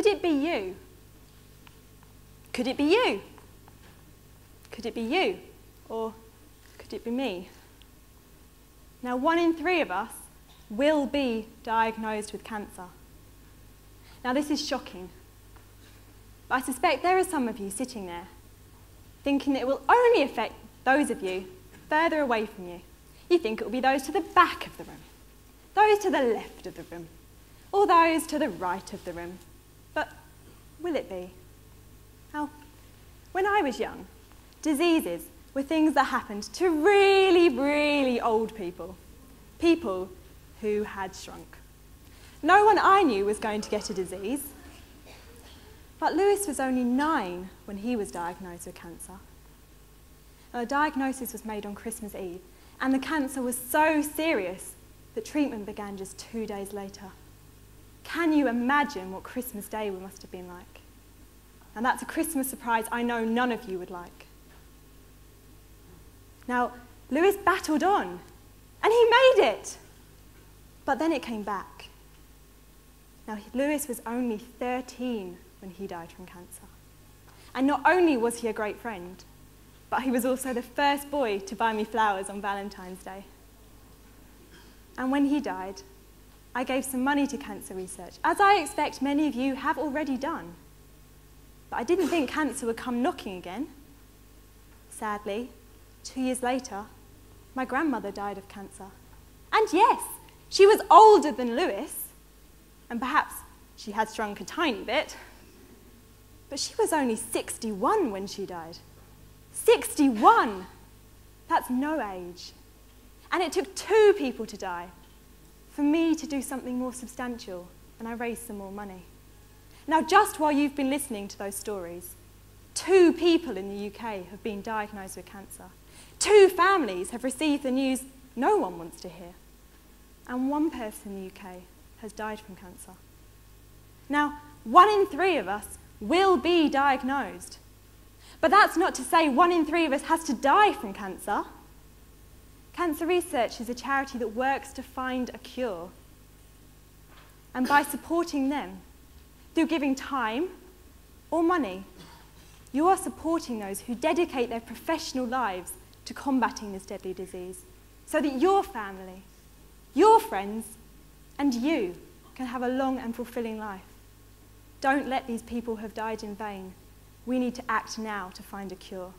Could it be you? Could it be you? Could it be you? Or could it be me? Now, 1 in 3 of us will be diagnosed with cancer. Now, this is shocking, but I suspect there are some of you sitting there thinking that it will only affect those of you further away from you. You think it will be those to the back of the room, those to the left of the room, or those to the right of the room. But will it be? Now, when I was young, diseases were things that happened to really, really old people, people who had shrunk. No one I knew was going to get a disease, but Lewis was only 9 when he was diagnosed with cancer. Now, the diagnosis was made on Christmas Eve, and the cancer was so serious that treatment began just 2 days later. Can you imagine what Christmas Day must have been like? And that's a Christmas surprise I know none of you would like. Now, Lewis battled on, and he made it. But then it came back. Now, Lewis was only 13 when he died from cancer. And not only was he a great friend, but he was also the first boy to buy me flowers on Valentine's Day. And when he died, I gave some money to cancer research, as I expect many of you have already done. But I didn't think cancer would come knocking again. Sadly, 2 years later, my grandmother died of cancer. And yes, she was older than Lewis, and perhaps she had shrunk a tiny bit, but she was only 61 when she died. 61! That's no age. And it took 2 people to die for me to do something more substantial, and I raised some more money. Now, just while you've been listening to those stories, 2 people in the UK have been diagnosed with cancer. 2 families have received the news no one wants to hear. And 1 person in the UK has died from cancer. Now, 1 in 3 of us will be diagnosed. But that's not to say 1 in 3 of us has to die from cancer. Cancer Research is a charity that works to find a cure. And by supporting them, through giving time or money, you are supporting those who dedicate their professional lives to combating this deadly disease, so that your family, your friends, and you can have a long and fulfilling life. Don't let these people who have died in vain. We need to act now to find a cure.